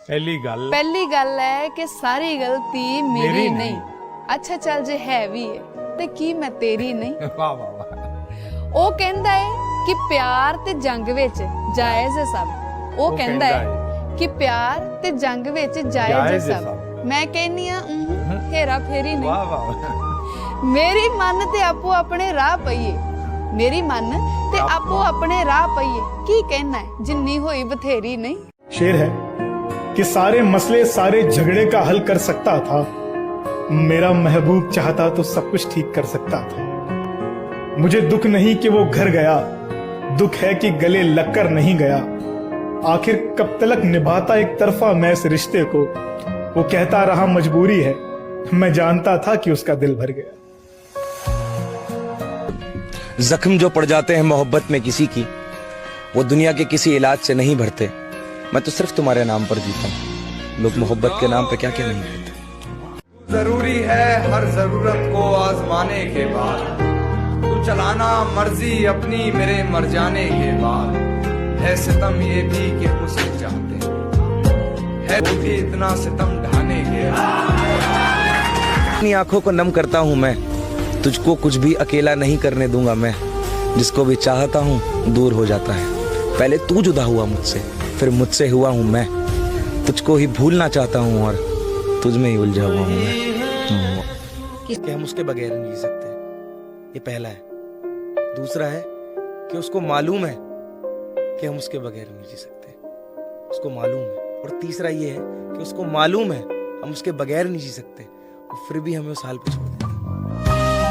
पहली गल है कि सारी गलती मेरी नहीं। अच्छा चल जे है भी है ते की मैं तेरी नहीं। वाह वाह वाह। ਉਹ ਕਹਿੰਦਾ ਹੈ ਕਿ ਪਿਆਰ ਤੇ ਜੰਗ ਵਿੱਚ ਜਾਇਜ਼ ਹੈ ਸਭ। ਉਹ ਕਹਿੰਦਾ ਹੈ ਕਿ ਪਿਆਰ ਤੇ ਜੰਗ ਵਿੱਚ ਜਾਇਜ਼ ਹੈ ਸਭ। ਮੈਂ ਕਹਿੰਨੀ ਆ ਹੇਰਾ ਫੇਰੀ ਨਹੀਂ। ਵਾਹ ਵਾਹ। ਮੇਰੀ ਮਨ ਤੇ ਆਪੋ ਆਪਣੇ ਰਾਹ ਪਈਏ, ਮੇਰੀ ਮਨ ਤੇ ਆਪੋ ਆਪਣੇ ਰਾਹ ਪਈਏ। ਕੀ ਕਹਿਣਾ ਹੈ ਜਿੰਨੀ ਹੋਈ ਬਥੇਰੀ नहीं। शेर है कि सारे मसले सारे झगड़े का हल कर सकता था, मेरा महबूब चाहता तो सब कुछ ठीक कर सकता था। मुझे दुख नहीं कि वो घर गया, दुख है कि गले लगकर नहीं गया। आखिर कब तलक निभाता एक तरफा मैं इस रिश्ते को। वो कहता रहा मजबूरी है, मैं जानता था कि उसका दिल भर गया। जख्म जो पड़ जाते हैं मोहब्बत में किसी की, वो दुनिया के किसी इलाज से नहीं भरते। मैं तो सिर्फ तुम्हारे नाम पर जीता हूँ, लोग मोहब्बत के नाम पे क्या क्या नहीं करते। जरूरी है हर जरूरत को आजमाने के बाद, तू चलाना मर्जी अपनी मेरे मर जाने के बाद। है सितम ये भी कि हम उसे चाहते हैं, है वो भी इतना सितम ढाने के बाद। अपनी आंखों को नम करता हूँ मैं, तुझको कुछ भी अकेला नहीं करने दूंगा मैं। जिसको भी चाहता हूँ दूर हो जाता है। पहले तू जुदा हुआ मुझसे, फिर मुझसे हुआ हूँ मैं। तुझको ही भूलना चाहता हूँ और तुझ में ही उलझा हुआ हूँ मैं। कि हम उसके बगैर नहीं जी सकते, ये पहला है। दूसरा है कि उसको मालूम है कि हम उसके बगैर नहीं जी सकते, उसको मालूम है। और तीसरा ये है कि उसको मालूम है हम उसके बगैर नहीं जी सकते, और फिर भी हमें उस हाल पे छोड़ देता।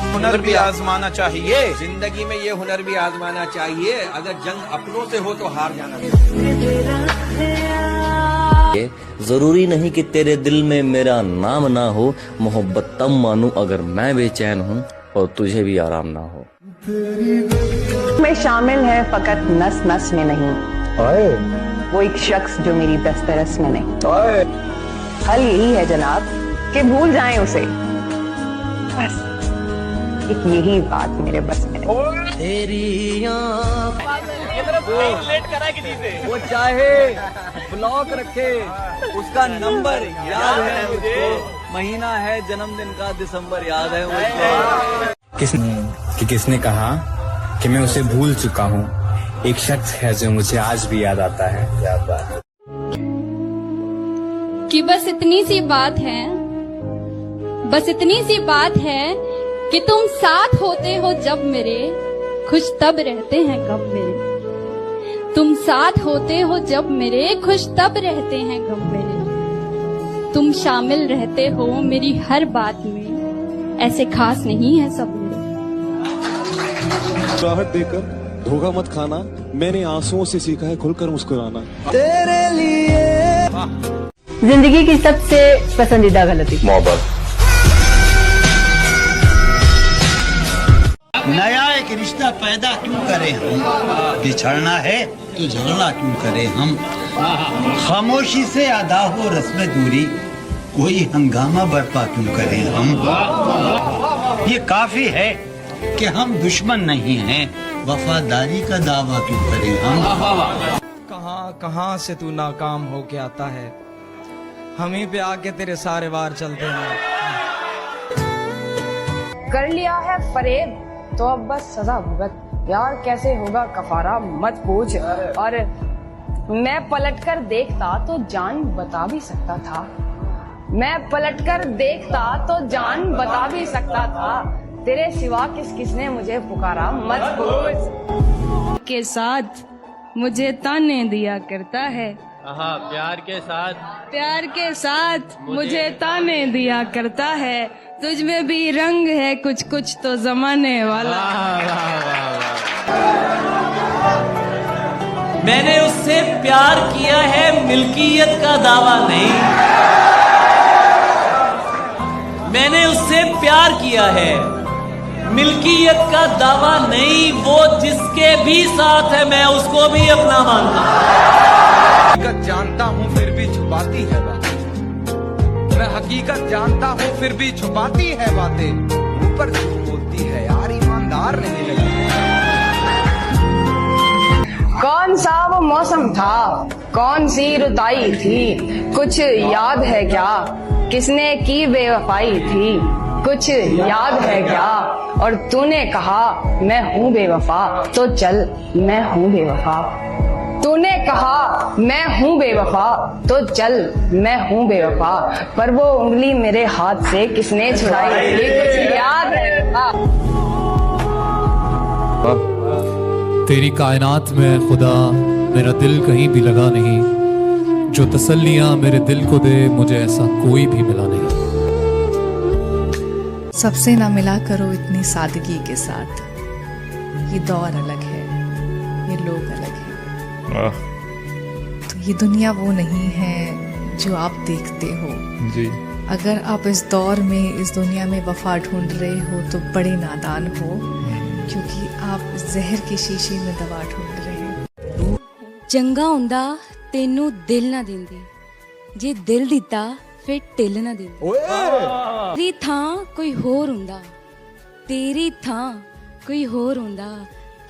हुनर भी आजमाना चाहिए, जिंदगी में ये हुनर भी आजमाना चाहिए। अगर जंग अपनों से हो तो हार जाना चाहिए। जरूरी नहीं कि तेरे दिल में मेरा नाम ना हो, मोहब्बत तब मानूं अगर मैं बेचैन हूँ और तुझे भी आराम ना हो। में शामिल है फकत नस नस में नहीं, वो एक शख्स जो मेरी दस्तरस में नहीं। हल यही है जनाब कि भूल जाएं उसे, बस एक यही बात मेरे बस में नहीं। तेरी वो चाहे ब्लॉक रखे, उसका नंबर याद है मुझको, महीना है जन्मदिन का दिसंबर याद है मुझको। किसने कहा कि मैं उसे भूल चुका हूँ। एक शख्स है जो मुझे आज भी याद आता है। क्या बात कि बस इतनी सी बात है, बस इतनी सी बात है कि तुम साथ होते हो जब मेरे, खुश तब रहते हैं गम मेरे। तुम साथ होते हो जब मेरे, खुश तब रहते हैं गम मेरे। तुम शामिल रहते हो मेरी हर बात में, ऐसे खास नहीं है सब मेरे। राहत देकर धोखा मत खाना, मैंने आंसुओं से सीखा है खुलकर मुस्कुराना। तेरे लिए जिंदगी की सबसे पसंदीदा गलती मोहब्बत। नया एक रिश्ता पैदा क्यों करें हम, बिछड़ना है तो झगड़ा क्यों करें हम। खामोशी से अदा हो रस्म दूरी, कोई हंगामा बर्पा क्यों करें हम। ये काफी है कि हम दुश्मन नहीं हैं, वफादारी का दावा क्यों करें हम। कहाँ कहाँ से तू नाकाम होके आता है, हम ही पे आके तेरे सारे वार चलते हैं। कर लिया है फरेब तो अब बस सजा भुगत, यार कैसे होगा कफारा मत पूछ। और मैं पलटकर देखता तो जान बता भी सकता था, मैं पलटकर देखता तो जान बता भी सकता था। तेरे सिवा किस किसने मुझे पुकारा मत पूछ। के साथ मुझे ताने दिया करता है, प्यार के साथ, प्यार के साथ मुझे ताने दिया करता है। तुझ में भी रंग है कुछ कुछ तो जमाने वाला। मैंने उससे प्यार किया है, मिल्कियत का दावा नहीं। मैंने उससे प्यार किया है, मिल्कियत का दावा नहीं। वो जिसके भी साथ है मैं उसको भी अपना मानता हूँ। हकीकत जानता हूँ फिर भी छुपाती है बातें, मैं हकीकत जानता हूँ फिर भी छुपाती है बातें। ऊपर झूठ बोलती है यार, ईमानदार नहीं लगती। कौन सा वो मौसम था, कौन सी रुताई थी कुछ याद है क्या, किसने की बेवफाई थी कुछ याद है क्या, और तूने कहा मैं हूँ बेवफा तो चल मैं हूँ बेवफा, तूने कहा मैं हूँ बेवफा तो चल मैं हूँ बेवफा, पर वो उंगली मेरे हाथ से किसने छुड़ाई थी कुछ याद है क्या। तेरी कायनात में खुदा मेरा दिल कहीं भी लगा नहीं, जो तसल्लियां मेरे दिल को दे मुझे ऐसा कोई भी मिला नहीं। सबसे ना मिला करो इतनी सादगी के साथ, ये दौर अलग है, ये लोग अलग हैं। तो ये दुनिया वो नहीं है जो आप देखते हो जी। अगर आप इस दौर में इस दुनिया में वफा ढूंढ रहे हो तो बड़े नादान हो, क्योंकि आप जहर की शीशी में दवा ढूंढ रहे हो। चंगा हुंदा तेनू दिल ना दिंदी, जे दिल दिता फिर ढिल ना दिंदी। तेरी थां कोई होर हुंदा, तेरी थां कोई होर हुंदा,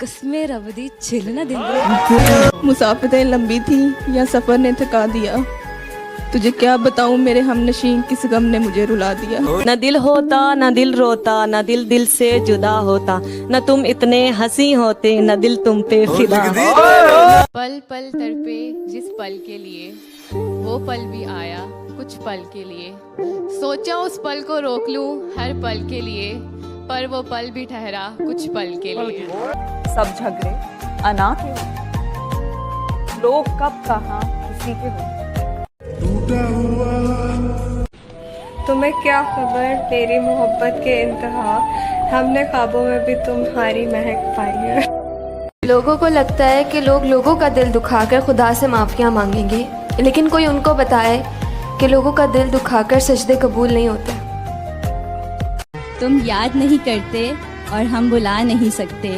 कसमे रब दी छिल ना दिंदी। मुसाफिरें लंबी थी या सफर ने थका दिया, तुझे क्या बताऊं मेरे हमनशीं किस गम ने मुझे रुला दिया। न दिल होता न दिल रोता, न दिल दिल से जुदा होता, न तुम इतने हंसी होते, न दिल तुम पे फिदा। पल पल तड़पे जिस पल के लिए, वो पल भी आया कुछ पल के लिए, सोचा उस पल को रोक लूं हर पल के लिए, पर वो पल भी ठहरा कुछ पल के लिए। सब झगड़े अना के होते, लोग कब कहाँ किसी के होते। तुम्हें क्या खबर तेरी मोहब्बत के इंतहा, हमने ख्वाबों में भी तुम्हारी महक पाई है। लोगों को लगता है कि लोग लोगों का दिल दुखाकर खुदा से माफ़ियाँ मांगेंगे, लेकिन कोई उनको बताए कि लोगों का दिल दुखाकर सजदे कबूल नहीं होते। तुम याद नहीं करते और हम बुला नहीं सकते,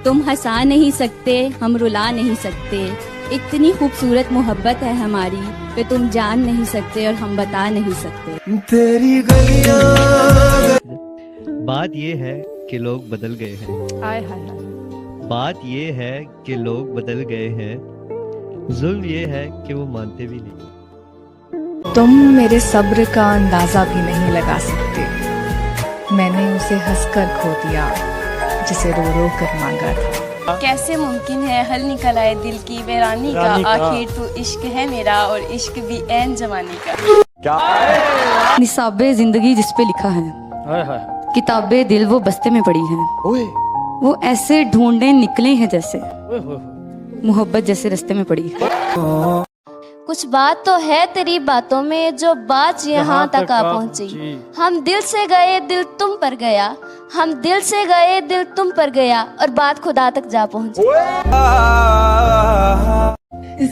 तुम हंसा नहीं सकते हम रुला नहीं सकते, इतनी खूबसूरत मोहब्बत है हमारी कि तुम जान नहीं सकते और हम बता नहीं सकते। तेरी गलियां। बात ये है कि लोग बदल गए हैं, आय हाय हाय। बात ये है कि लोग बदल गए हैं, जुल्म ये है कि वो मानते भी नहीं। तुम मेरे सब्र का अंदाजा भी नहीं लगा सकते, मैंने उसे हंसकर खो दिया जिसे रो रो कर मांगा था। कैसे मुमकिन है हल निकल आए दिल की वीरानी का, आखिर तू इश्क है मेरा और इश्क भी ऐन जमाने का। निसाबे जिंदगी जिस पे लिखा है, किताबे दिल वो बस्ते में पड़ी है, वो ऐसे ढूंढे निकले हैं जैसे मोहब्बत जैसे रास्ते में पड़ी है। कुछ बात तो है तेरी बातों में जो बात यहाँ तक आ पहुँची, हम दिल से गए दिल तुम पर गया, हम दिल से गए दिल तुम पर गया, और बात खुदा तक जा पहुँची।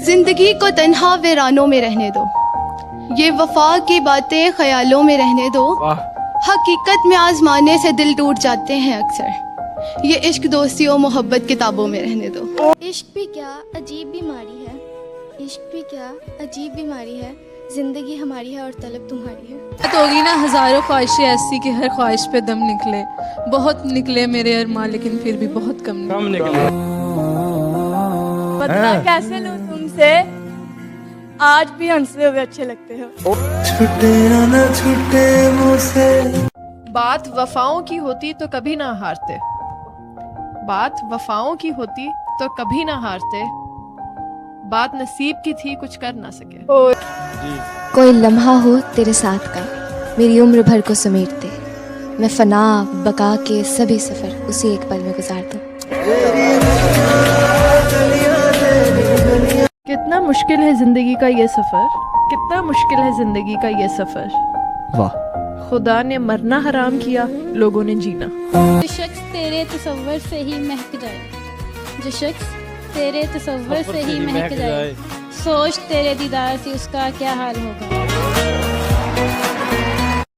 जिंदगी को तन्हा वीरानों में रहने दो, ये वफा की बातें ख्यालों में रहने दो, हकीकत में आजमाने से दिल टूट जाते हैं अक्सर, ये इश्क दोस्ती और मोहब्बत किताबों में रहने दो। इश्क भी क्या अजीब बीमारी है, इश्क भी क्या अजीब बीमारी है, जिंदगी हमारी है और तलब तुम्हारी है। तो होगी ना हजारों ख्वाहिशें ऐसी कि हर ख्वाहिश पे दम निकले, बहुत निकले मेरे अरमान लेकिन फिर भी बहुत कम निकले। बदला कैसे लूं तुमसे, आज भी हंसते हुए अच्छे लगते हो। छुटे ना छुटे मुझसे। बात वफाओं की होती तो कभी ना हारते, बात वफाओं की होती तो कभी ना हारते, बात नसीब की थी कुछ कर ना सके। कोई लम्हा हो तेरे साथ का मेरी उम्र भर को समेटते, मैं फना बका के सभी सफर उसी एक पल में गुजार दूं। कितना मुश्किल है जिंदगी का ये सफर, कितना मुश्किल है जिंदगी का ये सफर, वाह खुदा ने मरना हराम किया, लोगों ने जीना। जो शख्स तेरे तसव्वुर से ही महक जाए, जो शख्स तेरे तसव्वुर से ही महक जाए, सोच तेरे दीदार से उसका क्या हाल होगा।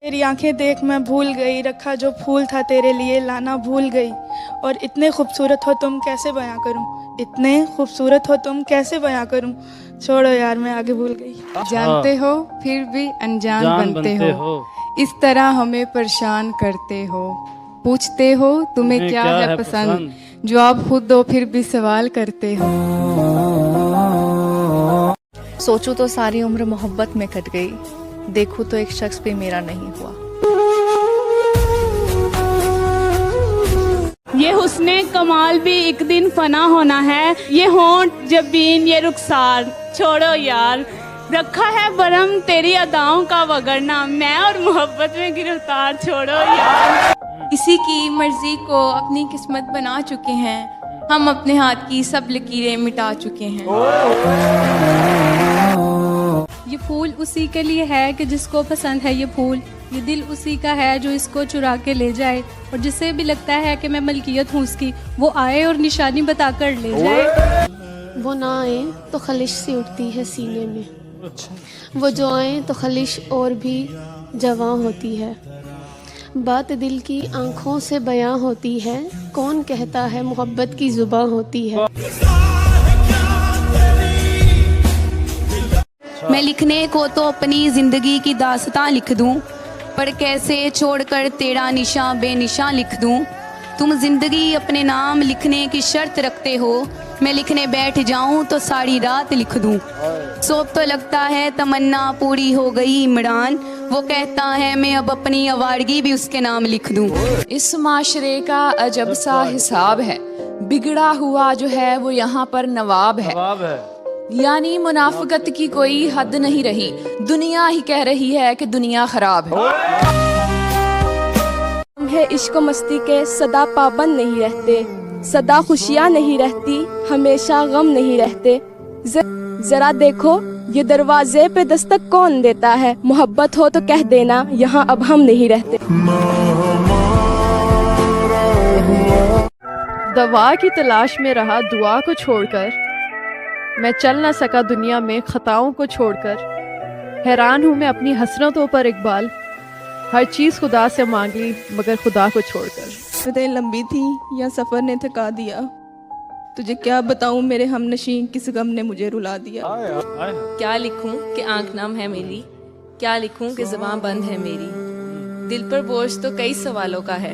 तेरी आंखें देख मैं भूल गई, रखा जो फूल था तेरे लिए लाना भूल गई, और इतने खूबसूरत हो तुम कैसे बयां करूं, इतने खूबसूरत हो तुम कैसे बयां करूं, छोड़ो यार मैं आगे भूल गई। जानते हो फिर भी अनजान बनते हो, इस तरह हमें परेशान करते हो, पूछते हो तुम्हें क्या है पसंद, जवाब खुद दो फिर भी सवाल करते हो। सोचूं तो सारी उम्र मोहब्बत में कट गई, देखूं तो एक शख्स भी मेरा नहीं हुआ। ये हुस्ने कमाल भी एक दिन फना होना है, ये होंठ जबीन ये रुखसार छोड़ो यार, रखा है बरम तेरी अदाओं का वगरना, मैं और मोहब्बत में गिरफ्तार छोड़ो यार। किसी की मर्जी को अपनी किस्मत बना चुके हैं, हम अपने हाथ की सब लकीरें मिटा चुके हैं। ये फूल उसी के लिए है कि जिसको पसंद है ये फूल, ये दिल उसी का है जो इसको चुरा के ले जाए, और जिसे भी लगता है कि मैं मलकियत हूँ उसकी, वो आए और निशानी बताकर ले जाए। वो ना आए तो खलिश सी उठती है सीने में, वो जो आए तो खलिश और भी जवां होती है। बात दिल की आंखों से बयां होती है, कौन कहता है मोहब्बत की जुबां होती है। मैं लिखने को तो अपनी जिंदगी की दास्तां लिख दूं, पर कैसे छोड़कर तेरा निशान बेनिशान लिख दूं। तुम जिंदगी अपने नाम लिखने की शर्त रखते हो, मैं लिखने बैठ जाऊं तो सारी रात लिख दूं। सोब तो लगता है तमन्ना पूरी हो गई इमरान, वो कहता है मैं अब अपनी आवारगी भी उसके नाम लिख दूं। इस माशरे का अजब सा हिसाब है, बिगड़ा हुआ जो है वो यहाँ पर नवाब है। यानी मुनाफिकत की कोई हद नहीं रही, दुनिया ही कह रही है कि दुनिया खराब है। इश्क मस्ती के सदा पाबंद नहीं रहते, सदा खुशियाँ नहीं रहती, हमेशा गम नहीं रहते। जरा देखो ये दरवाजे पे दस्तक कौन देता है, मोहब्बत हो तो कह देना यहाँ अब हम नहीं रहते। दवा की तलाश में रहा दुआ को छोड़कर, मैं चल न सका दुनिया में खताओं को छोड़कर। हैरान हूँ मैं अपनी हसरतों पर इकबाल, हर चीज़ खुदा से मांगी मगर खुदा को छोड़कर। रातें लंबी थी या सफ़र ने थका दिया, तुझे क्या बताऊं मेरे हमनशीं किस गम ने मुझे रुला दिया। क्या लिखूं कि आंख नाम है मेरी, क्या लिखूं कि ज़बान बंद है मेरी। दिल पर बोझ तो कई सवालों का है,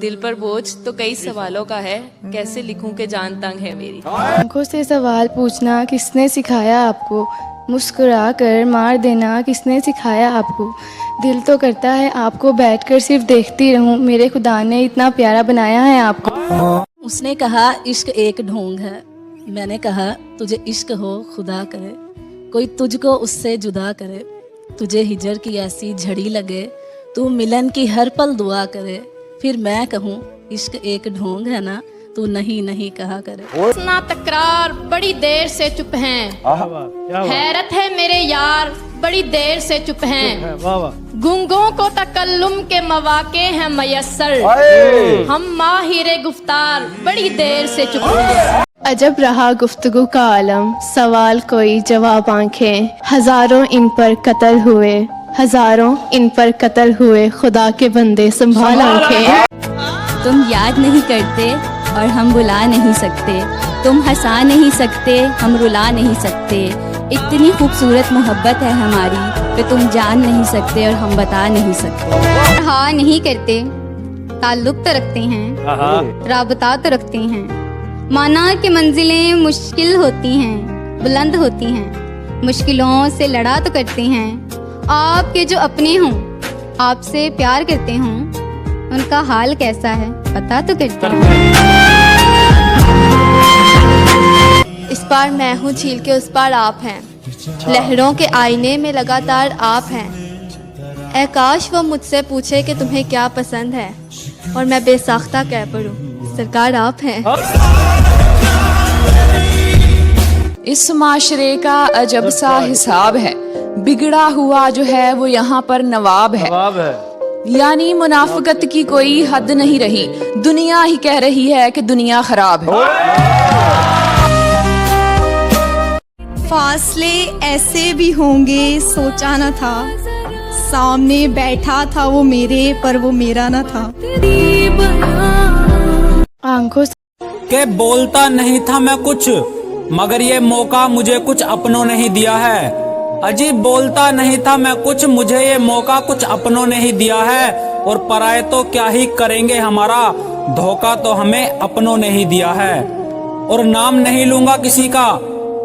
दिल पर बोझ तो कई सवालों का है, कैसे लिखूं कि जान तंग है मेरी। आंखों से सवाल पूछना किसने सिखाया आपको, मुस्कुरा कर मार देना किसने सिखाया आपको। दिल तो करता है आपको बैठकर सिर्फ देखती रहूं, मेरे खुदा ने इतना प्यारा बनाया है आपको। उसने कहा इश्क एक ढोंग है, मैंने कहा तुझे इश्क हो खुदा करे, कोई तुझको उससे जुदा करे। तुझे हिजर की ऐसी झड़ी लगे, तू मिलन की हर पल दुआ करे। फिर मैं कहूँ इश्क एक ढोंग है ना, तू नहीं नहीं कहा करे। सुना तकरार बड़ी देर से चुप हैं, हैरत है मेरे यार बड़ी देर से चुप हैं। गुंगों को तकल्लुम के मौके हैं मयस्सर, हम माहिर गुफ्तार बड़ी देर से चुप हैं। अजब रहा गुफ्तगू का आलम, सवाल कोई जवाब आंखें, हजारों इन पर कत्ल हुए, हजारों इन पर कत्ल हुए, खुदा के बंदे संभाल आंखें। तुम याद नहीं करते और हम बुला नहीं सकते, तुम हंसा नहीं सकते हम रुला नहीं सकते। इतनी खूबसूरत मोहब्बत है हमारी कि तुम जान नहीं सकते और हम बता नहीं सकते। हाँ नहीं करते, ताल्लुक तो रखते हैं, राबता तो रखते हैं। माना कि मंजिलें मुश्किल होती हैं, बुलंद होती हैं, मुश्किलों से लड़ा तो करते हैं। आपके जो अपने हों, आपसे प्यार करते हों, उनका हाल कैसा है पता तो करते हैं। इस पार मैं हूँ झील के उस पार आप हैं, लहरों के आईने में लगातार आप हैं। ऐ काश वो मुझसे पूछे कि तुम्हें क्या पसंद है और मैं बेसाख्ता कह पड़ूं, सरकार आप हैं। इस माशरे का अजब सा हिसाब है, बिगड़ा हुआ जो है वो यहाँ पर नवाब है। यानी मुनाफिकत की कोई हद नहीं रही, दुनिया ही कह रही है कि दुनिया खराब है। फासले ऐसे भी होंगे सोचा न था, सामने बैठा था वो मेरे पर वो मेरा न था। आंखों के बोलता नहीं था मैं कुछ, मगर ये मौका मुझे कुछ अपनों ने ही दिया है। अजीब बोलता नहीं था मैं कुछ, मुझे ये मौका कुछ अपनों ने ही दिया है। और पराए तो क्या ही करेंगे हमारा, धोखा तो हमें अपनों ने ही दिया है। और नाम नहीं लूंगा किसी का,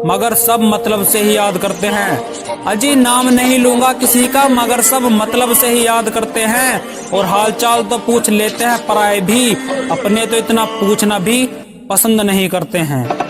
मगर सब मतलब से ही याद करते हैं। अजी नाम नहीं लूंगा किसी का, मगर सब मतलब से ही याद करते हैं। और हालचाल तो पूछ लेते हैं पराए भी, अपने तो इतना पूछना भी पसंद नहीं करते हैं।